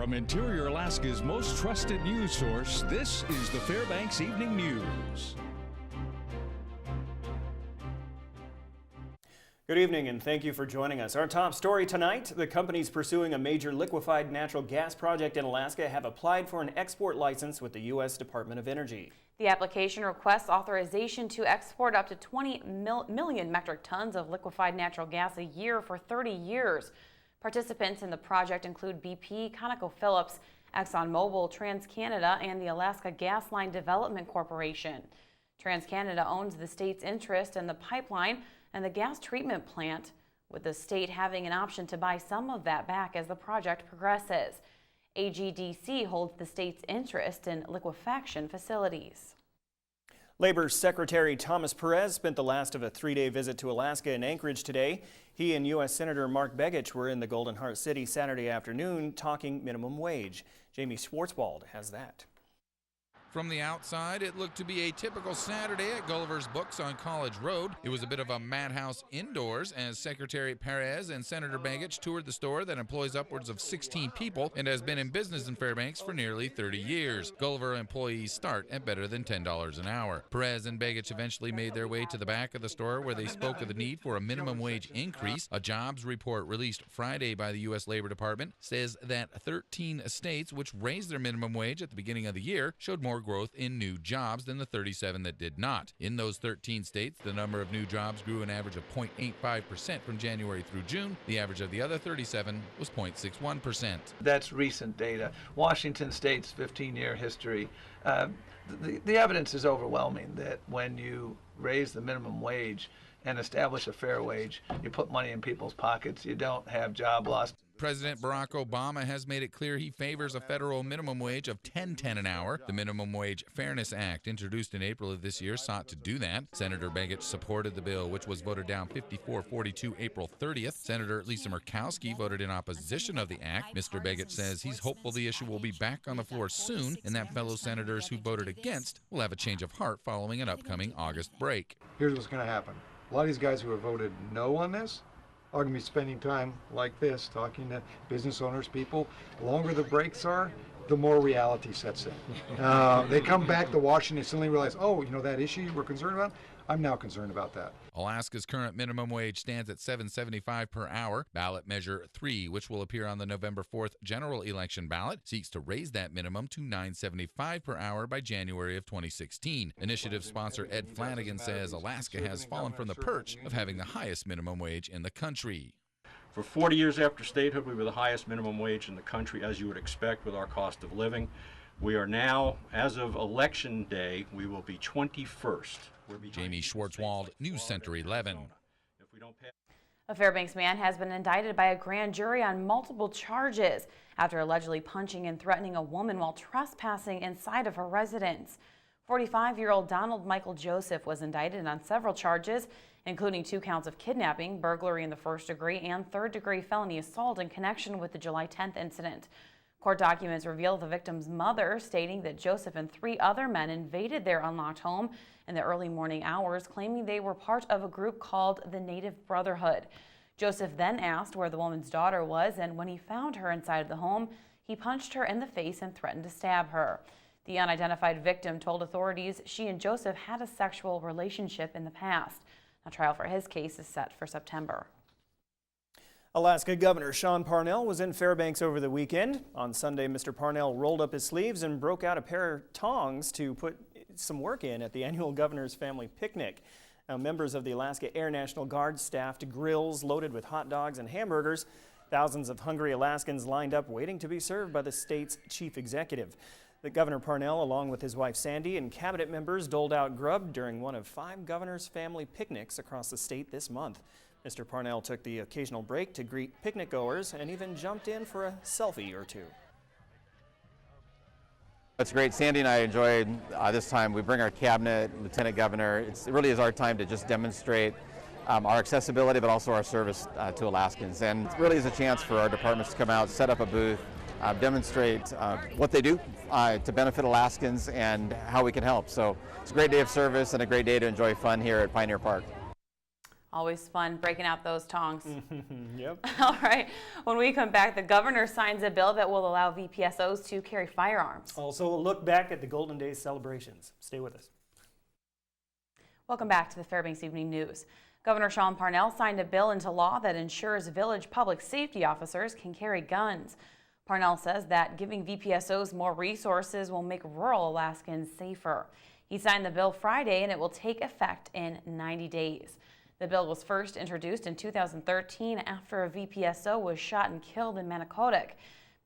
From Interior Alaska's most trusted news source, this is the Fbx Evening News. Good evening and thank you for joining us. Our top story tonight, the companies pursuing a major liquefied natural gas project in Alaska have applied for an export license with the U.S. Department of Energy. The application requests authorization to export up to 20 million metric tons of liquefied natural gas a year for 30 years. Participants in the project include BP, ConocoPhillips, ExxonMobil, TransCanada, and the Alaska Gas Line Development Corporation. TransCanada owns the state's interest in the pipeline and the gas treatment plant, with the state having an option to buy some of that back as the project progresses. AGDC holds the state's interest in liquefaction facilities. Labor Secretary Thomas Perez spent the last of a three-day visit to Alaska in Anchorage today. He and U.S. Senator Mark Begich were in the Golden Heart City Saturday afternoon talking minimum wage. Jamie Schwartzwald has that. From the outside, it looked to be a typical Saturday at Gulliver's Books on College Road. It was a bit of a madhouse indoors as Secretary Perez and Senator Begich toured the store that employs upwards of 16 people and has been in business in Fairbanks for nearly 30 years. Gulliver employees start at better than $10 an hour. Perez and Begich eventually made their way to the back of the store where they spoke of the need for a minimum wage increase. A jobs report released Friday by the U.S. Labor Department says that 13 states which raised their minimum wage at the beginning of the year showed more growth in new jobs than the 37 that did not. In those 13 states, the number of new jobs grew an average of 0.85% from January through June. The average of the other 37 was 0.61%. That's recent data. Washington State's 15-year history. The evidence is overwhelming that when you raise the minimum wage and establish a fair wage, you put money in people's pockets, you don't have job loss. President Barack Obama has made it clear he favors a federal minimum wage of $10.10 an hour. The Minimum Wage Fairness Act, introduced in April of this year, sought to do that. Senator Begich supported the bill, which was voted down 54-42 April 30th. Senator Lisa Murkowski voted in opposition of the act. Mr. Begich says he's hopeful the issue will be back on the floor soon and that fellow senators who voted against will have a change of heart following an upcoming August break. Here's what's going to happen. A lot of these guys who have voted no on this are going to be spending time like this, talking to business owners, people. The longer the breaks are, the more reality sets in. They come back to Washington and suddenly realize, oh, you know that issue you were concerned about? I'm now concerned about that. Alaska's current minimum wage stands at $7.75 per hour. Ballot Measure 3, which will appear on the November 4th general election ballot, seeks to raise that minimum to $9.75 per hour by January of 2016. Initiative sponsor Ed Flanagan says Alaska has fallen from the perch of having the highest minimum wage in the country. For 40 years after statehood, we were the highest minimum wage in the country, as you would expect with our cost of living. We are now, as of election day, we will be 21st. Jamie Schwartzwald, News Center 11. A Fairbanks man has been indicted by a grand jury on multiple charges after allegedly punching and threatening a woman while trespassing inside of her residence. 45-year-old Donald Michael Joseph was indicted on several charges, including 2 counts of kidnapping, burglary in the first degree, and third-degree felony assault in connection with the July 10th incident. Court documents reveal the victim's mother stating that Joseph and 3 other men invaded their unlocked home in the early morning hours, claiming they were part of a group called the Native Brotherhood. Joseph then asked where the woman's daughter was, and when he found her inside the home, he punched her in the face and threatened to stab her. The unidentified victim told authorities she and Joseph had a sexual relationship in the past. A trial for his case is set for September. Alaska Governor Sean Parnell was in Fairbanks over the weekend. On Sunday, Mr. Parnell rolled up his sleeves and broke out a pair of tongs to put some work in at the annual Governor's Family Picnic. Now, members of the Alaska Air National Guard staffed grills loaded with hot dogs and hamburgers. Thousands of hungry Alaskans lined up waiting to be served by the state's chief executive. The Governor Parnell, along with his wife Sandy and cabinet members, doled out grub during one of 5 Governor's Family Picnics across the state this month. Mr. Parnell took the occasional break to greet picnic goers and even jumped in for a selfie or 2. It's great. Sandy and I enjoyed this time. We bring our cabinet, Lieutenant Governor. It really is our time to just demonstrate our accessibility, but also our service to Alaskans. And it really is a chance for our departments to come out, set up a booth, demonstrate what they do to benefit Alaskans and how we can help. So it's a great day of service and a great day to enjoy fun here at Pioneer Park. Always fun breaking out those tongs. Yep. All right. When we come back, the governor signs a bill that will allow VPSOs to carry firearms. Also, a look back at the Golden Days celebrations. Stay with us. Welcome back to the Fairbanks Evening News. Governor Sean Parnell signed a bill into law that ensures village public safety officers can carry guns. Parnell says that giving VPSOs more resources will make rural Alaskans safer. He signed the bill Friday, and it will take effect in 90 days. The bill was first introduced in 2013 after a VPSO was shot and killed in Manicodic.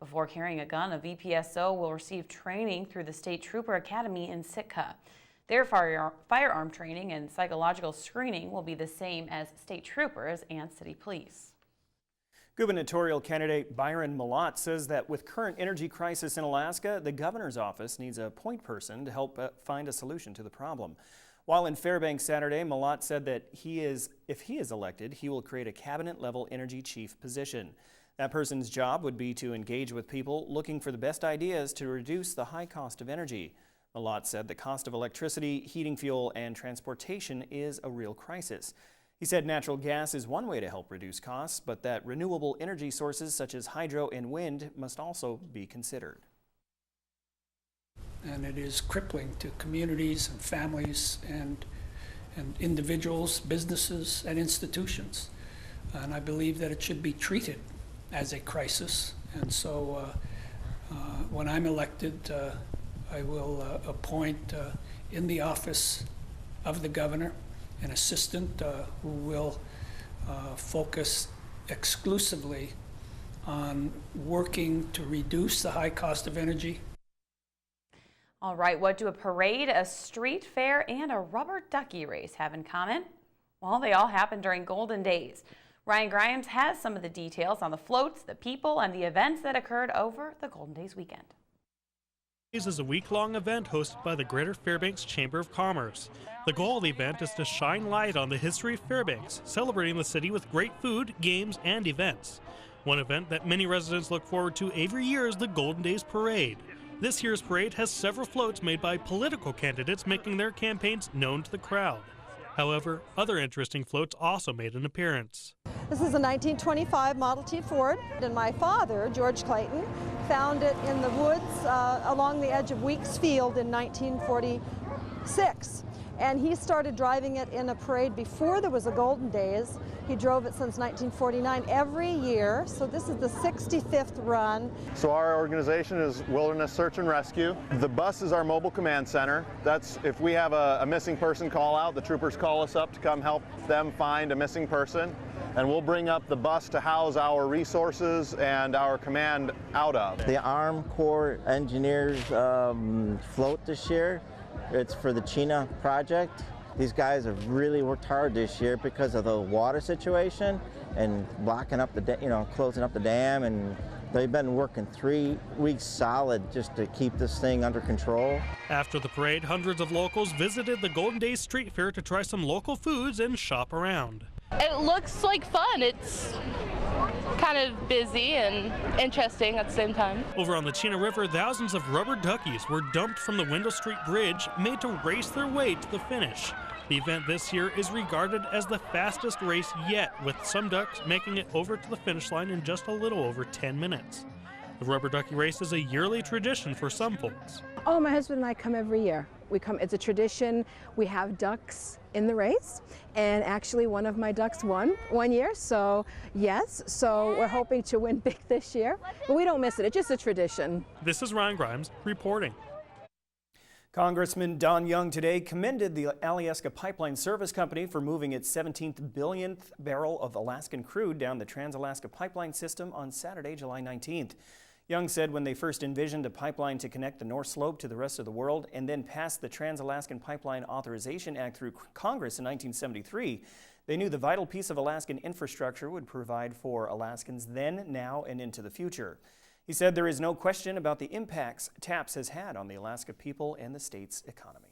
Before carrying a gun, a VPSO will receive training through the State Trooper Academy in Sitka. Their firearm training and psychological screening will be the same as state troopers and city police. Gubernatorial candidate Byron Malott says that with current energy crisis in Alaska, the governor's office needs a point person to help find a solution to the problem. While in Fairbanks Saturday, Malott said that if he is elected, he will create a cabinet-level energy chief position. That person's job would be to engage with people looking for the best ideas to reduce the high cost of energy. Malott said the cost of electricity, heating fuel, and transportation is a real crisis. He said natural gas is one way to help reduce costs, but that renewable energy sources such as hydro and wind must also be considered. And it is crippling to communities and families and individuals, businesses, and institutions. And I believe that it should be treated as a crisis. And so when I'm elected, I will appoint in the office of the governor an assistant who will focus exclusively on working to reduce the high cost of energy. All right, what do a parade, a street fair, and a rubber ducky race have in common? Well, they all happen during Golden Days. Ryan Grimes has some of the details on the floats, the people, and the events that occurred over the Golden Days weekend. This is a week-long event hosted by the Greater Fairbanks Chamber of Commerce. The goal of the event is to shine light on the history of Fairbanks, celebrating the city with great food, games, and events. One event that many residents look forward to every year is the Golden Days Parade. This year's parade has several floats made by political candidates making their campaigns known to the crowd. However, other interesting floats also made an appearance. This is a 1925 Model T Ford, and my father, George Clayton, found it in the woods along the edge of Weeks Field in 1946. And he started driving it in a parade before there was a Golden Days. He drove it since 1949 every year, so this is the 65th run. So our organization is Wilderness Search and Rescue. The bus is our mobile command center. That's if we have a missing person call out, the troopers call us up to come help them find a missing person. And we'll bring up the bus to house our resources and our command out of. The Armed Corps Engineers float this year. It's for the Chena project. These guys have really worked hard this year because of the water situation and blocking up the, closing up the dam, and they've been working 3 weeks solid just to keep this thing under control. After the parade, hundreds of locals visited the Golden Days Street Fair to try some local foods and shop around. It looks like fun. It's kind of busy and interesting at the same time. Over on the Chena River, thousands of rubber duckies were dumped from the Wendell Street Bridge, made to race their way to the finish. The event this year is regarded as the fastest race yet, with some ducks making it over to the finish line in just a little over 10 minutes. The rubber ducky race is a yearly tradition for some folks. Oh, my husband and I come every year. It's a tradition. We have ducks in the race, and actually one of my ducks won one year, so yes, so we're hoping to win big this year, but we don't miss it. It's just a tradition. This is Ryan Grimes reporting. Congressman Don Young today commended the Alyeska Pipeline Service Company for moving its 17th billionth barrel of Alaskan crude down the Trans-Alaska Pipeline System on Saturday, July 19th. Young said when they first envisioned a pipeline to connect the North Slope to the rest of the world and then passed the Trans-Alaskan Pipeline Authorization Act through Congress in 1973, they knew the vital piece of Alaskan infrastructure would provide for Alaskans then, now, and into the future. He said there is no question about the impacts TAPS has had on the Alaska people and the state's economy.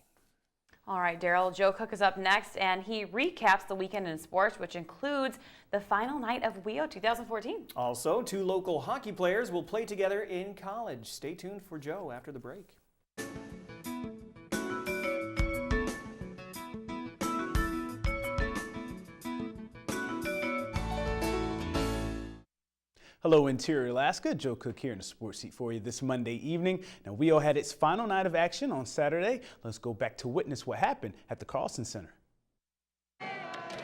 All right, Daryl, Joe Cook is up next, and he recaps the weekend in sports, which includes the final night of WEO 2014. Also, 2 local hockey players will play together in college. Stay tuned for Joe after the break. Hello, Interior Alaska. Joe Cook here in the sports seat for you this Monday evening. Now, WEO had its final night of action on Saturday. Let's go back to witness what happened at the Carlson Center.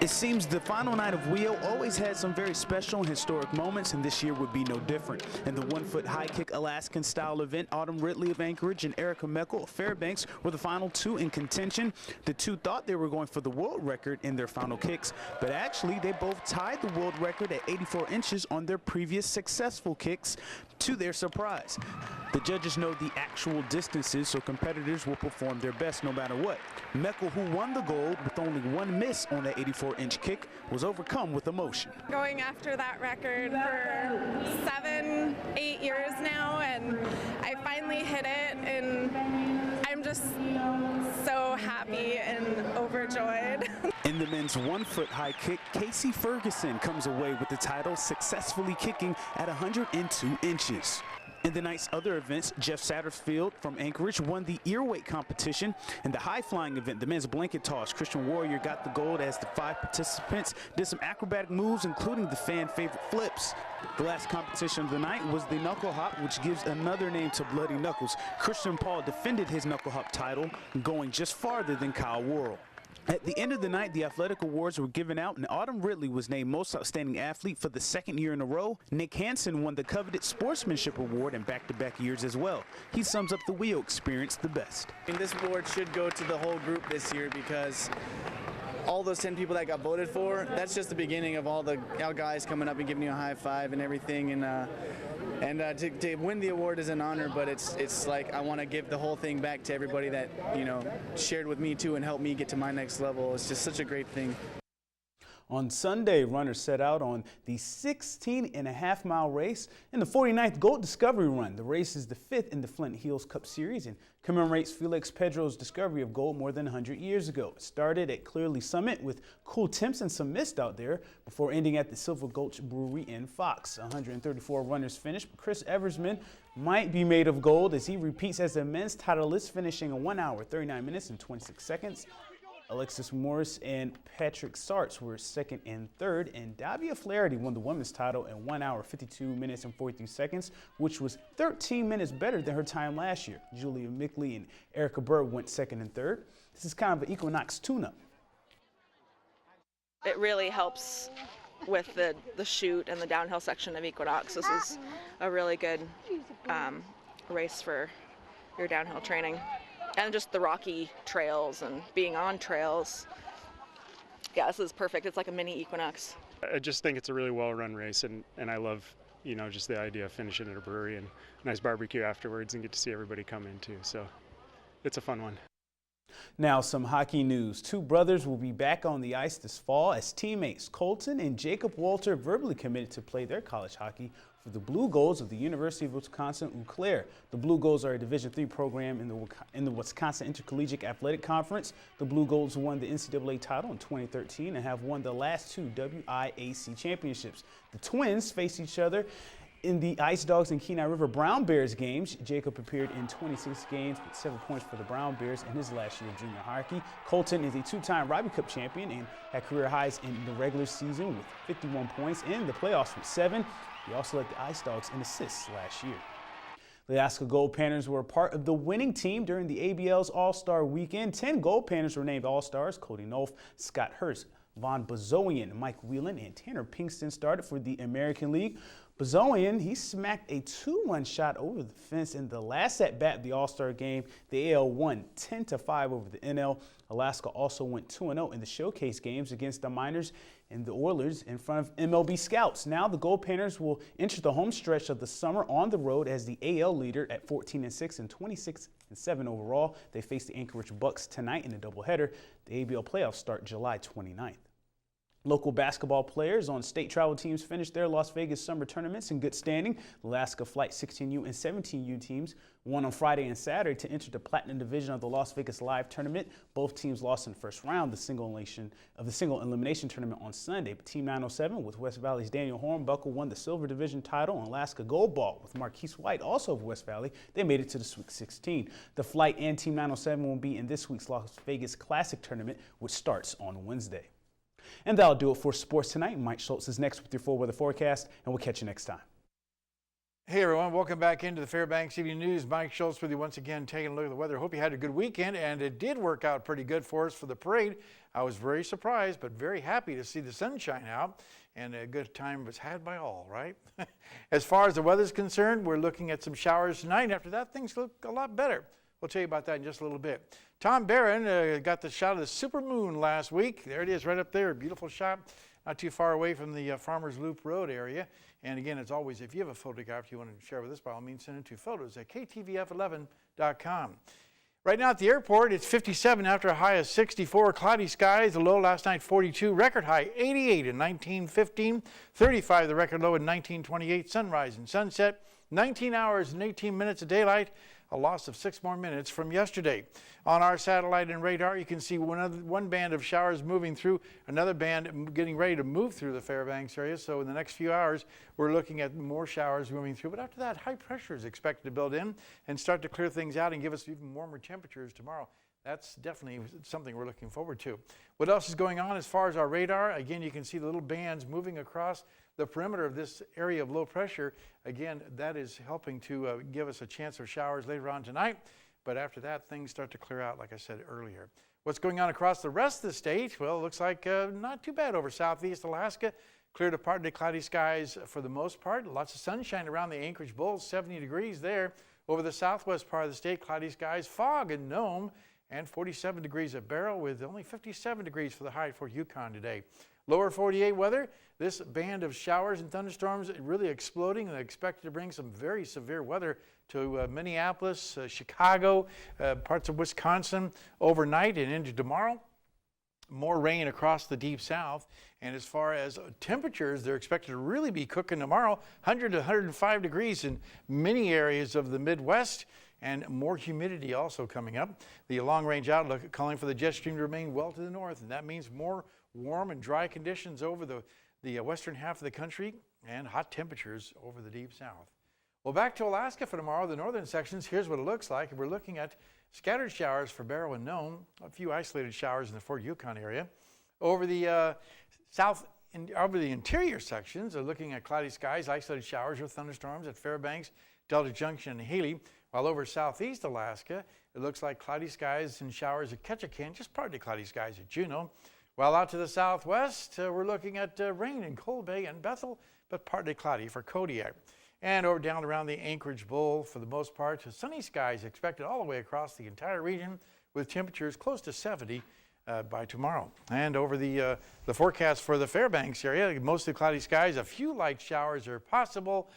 It seems the final night of WEO always had some very special and historic moments, and this year would be no different. In the 1-foot high kick Alaskan style event, Autumn Ridley of Anchorage and Erica Meckel of Fairbanks were the final two in contention. The two thought they were going for the world record in their final kicks, but actually they both tied the world record at 84 inches on their previous successful kicks, to their surprise. The judges know the actual distances, so competitors will perform their best no matter what. Meckel, who won the gold with only one miss on that 84-inch kick, was overcome with emotion. Going after that record for 7-8 years now, and I finally hit it, and I'm just so happy and overjoyed. In the men's 1-foot high kick, Casey Ferguson comes away with the title, successfully kicking at 102 inches. In the night's other events, Jeff Satterfield from Anchorage won the ear weight competition. In the high-flying event, the men's blanket toss, Christian Warrior got the gold as the 5 participants did some acrobatic moves, including the fan-favorite flips. The last competition of the night was the knuckle hop, which gives another name to Bloody Knuckles. Christian Paul defended his knuckle hop title, going just farther than Kyle Worrell. At the end of the night, the athletic awards were given out, and Autumn Ridley was named Most Outstanding Athlete for the 2nd year in a row. Nick Hansen won the coveted Sportsmanship Award in back-to-back years as well. He sums up the WEO experience the best. And this award should go to the whole group this year, because all those 10 people that got voted for, that's just the beginning of all the guys coming up and giving you a high five and everything. And to win the award is an honor, but it's like I want to give the whole thing back to everybody that, you know, shared with me too and helped me get to my next level. It's just such a great thing. On Sunday, runners set out on the 16.5-mile race in the 49th Gold Discovery Run. The race is the 5th in the Flint Hills Cup Series and commemorates Felix Pedro's discovery of gold more than 100 years ago. It started at Clearly Summit with cool temps and some mist out there before ending at the Silver Gulch Brewery in Fox. 134 runners finished, but Chris Eversman might be made of gold as he repeats as the men's titleist, finishing in 1 hour, 39 minutes and 26 seconds. Alexis Morris and Patrick Sartz were 2nd and 3rd, and Davia Flaherty won the women's title in 1 hour, 52 minutes and 43 seconds, which was 13 minutes better than her time last year. Julia Mickley and Erica Bird went 2nd and 3rd. This is kind of an Equinox tune-up. It really helps with the chute and the downhill section of Equinox. This is a really good race for your downhill training. And just the rocky trails and being on trails. Yeah, this is perfect. It's like a mini Equinox. I just think it's a really well-run race, and I love, you know, just the idea of finishing at a brewery and a nice barbecue afterwards and get to see everybody come in too. So it's a fun one. Now some hockey news. Two brothers will be back on the ice this fall as teammates Colton and Jacob Walter verbally committed to play their college hockey for the Blue Goals of the University of Wisconsin-Eau Claire. The Blue Goals are a Division III program in the Wisconsin Intercollegiate Athletic Conference. The Blue Goals won the NCAA title in 2013 and have won the last 2 WIAC championships. The Twins face each other in the Ice Dogs and Kenai River Brown Bears games. Jacob appeared in 26 games with 7 points for the Brown Bears in his last year of junior hockey. Colton is a 2-time Robbie Cup champion and had career highs in the regular season with 51 points and the playoffs with 7. He also led the Ice Dogs in assists last year. The Alaska Gold Panthers were a part of the winning team during the ABL's All-Star Weekend. 10 Gold Panthers were named All-Stars. Cody Nolf, Scott Hurst, Vaughn Bozoian, Mike Whelan, and Tanner Pinkston started for the American League. Bozoian, he smacked a 2-run shot over the fence in the last at-bat of the All-Star game. The AL won 10-5 over the NL. Alaska also went 2-0 in the showcase games against the Miners and the Oilers in front of MLB scouts. Now the Gold Panthers will enter the home stretch of the summer on the road as the AL leader at 14-6 and 26-7 overall. They face the Anchorage Bucks tonight in a doubleheader. The ABL playoffs start July 29th. Local basketball players on state travel teams finished their Las Vegas summer tournaments in good standing. Alaska Flight 16U and 17U teams won on Friday and Saturday to enter the Platinum Division of the Las Vegas Live Tournament. Both teams lost in the first round of the single elimination tournament on Sunday. But Team 907 with West Valley's Daniel Hornbuckle won the Silver Division title, and Alaska Gold Ball with Marquise White, also of West Valley, they made it to the Sweet 16. The Flight and Team 907 will be in this week's Las Vegas Classic Tournament, which starts on Wednesday. And that'll do it for sports tonight. Mike Schultz is next with your full weather forecast, and we'll catch you next time. Hey everyone, welcome back into the Fairbanks Evening News. Mike Schultz with you once again, taking a look at the weather. Hope you had a good weekend, and it did work out pretty good for us for the parade. I was very surprised, but very happy to see the sunshine out, and a good time was had by all, right? As far as the weather's concerned, we're looking at some showers tonight, and after that, things look a lot better. We'll tell you about that in just a little bit. Tom Barron got the shot of the supermoon last week. There it is right up there, beautiful shot, not too far away from the Farmers Loop Road area. And again, as always, if you have a photograph you want to share with us, by all means, send it to photos@ktvf11.com. Right now at the airport, it's 57 after a high of 64. Cloudy skies, the low last night 42. Record high 88 in 1915. 35 the record low in 1928. Sunrise and sunset, 19 hours and 18 minutes of daylight. A loss of 6 more minutes from yesterday. On our satellite and radar, you can see one band of showers moving through, another band getting ready to move through the Fairbanks area. So in the next few hours, we're looking at more showers moving through. But after that, high pressure is expected to build in and start to clear things out and give us even warmer temperatures tomorrow. That's definitely something we're looking forward to. What else is going on as far as our radar? Again, you can see the little bands moving across the perimeter of this area of low pressure. Again, that is helping to give us a chance of showers later on tonight. But after that, things start to clear out, like I said earlier. What's going on across the rest of the state? Well, it looks like not too bad over southeast Alaska. Clear to partly cloudy skies for the most part. Lots of sunshine around the Anchorage Bulls, 70 degrees there. Over the southwest part of the state, cloudy skies, fog in Nome, and 47 degrees at Barrow with only 57 degrees for the high for Yukon today. Lower 48 weather, this band of showers and thunderstorms really exploding and expected to bring some very severe weather to Minneapolis, Chicago, parts of Wisconsin overnight and into tomorrow. More rain across the deep south. And as far as temperatures, they're expected to really be cooking tomorrow, 100 to 105 degrees in many areas of the Midwest. And more humidity also coming up. The long-range outlook calling for the jet stream to remain well to the north, and that means more warm and dry conditions over the western half of the country and hot temperatures over the deep south. Well, back to Alaska for tomorrow, the northern sections, here's what it looks like. We're looking at scattered showers for Barrow and Nome, a few isolated showers in the Fort Yukon area. Over the over the interior sections, they're looking at cloudy skies, isolated showers or thunderstorms at Fairbanks, Delta Junction, and Haley. While over southeast Alaska, it looks like cloudy skies and showers at Ketchikan, just partly cloudy skies at Juneau. While out to the southwest, we're looking at rain in Cold Bay and Bethel, but partly cloudy for Kodiak. And over down around the Anchorage Bowl, for the most part, sunny skies expected all the way across the entire region with temperatures close to 70 by tomorrow. And over the forecast for the Fairbanks area, mostly cloudy skies, a few light showers are possible,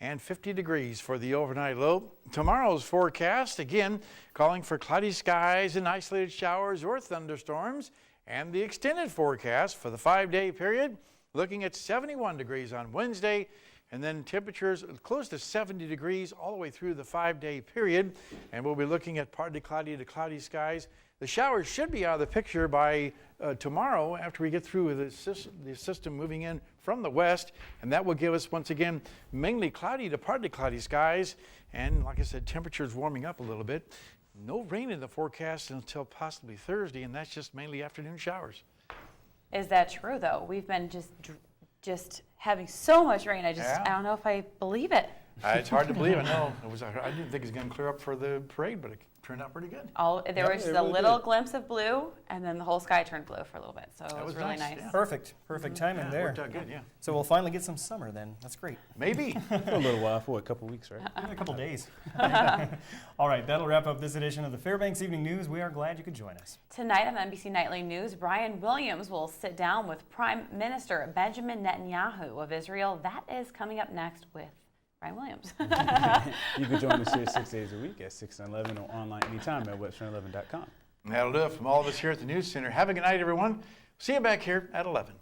and 50 degrees for the overnight low. Tomorrow's forecast, again, calling for cloudy skies and isolated showers or thunderstorms. And the extended forecast for the 5-day period, looking at 71 degrees on Wednesday, and then temperatures close to 70 degrees all the way through the 5-day period. And we'll be looking at partly cloudy to cloudy skies. The showers should be out of the picture by tomorrow after we get through the system moving in from the west, and that will give us, once again, mainly cloudy to partly cloudy skies, and like I said, temperatures warming up a little bit. No rain in the forecast until possibly Thursday, and that's just mainly afternoon showers. Is that true, though? We've been just having so much rain. I don't know if I believe it. It's hard to believe. I know. I didn't think it was going to clear up for the parade, but it turned out pretty good. There was just a little glimpse of blue, and then the whole sky turned blue for a little bit. So it was really nice. Yeah. Perfect timing there. Worked out good, yeah. So we'll finally get some summer then. That's great. Maybe. For a little while, for a couple weeks, right? A couple days. All right, that'll wrap up this edition of the Fairbanks Evening News. We are glad you could join us. Tonight on NBC Nightly News, Brian Williams will sit down with Prime Minister Benjamin Netanyahu of Israel. That is coming up next with Brian Williams. You can join us here 6 days a week at 6 and 11 or online anytime at webster11.com. That'll do it from all of us here at the News Center. Have a good night, everyone. See you back here at 11.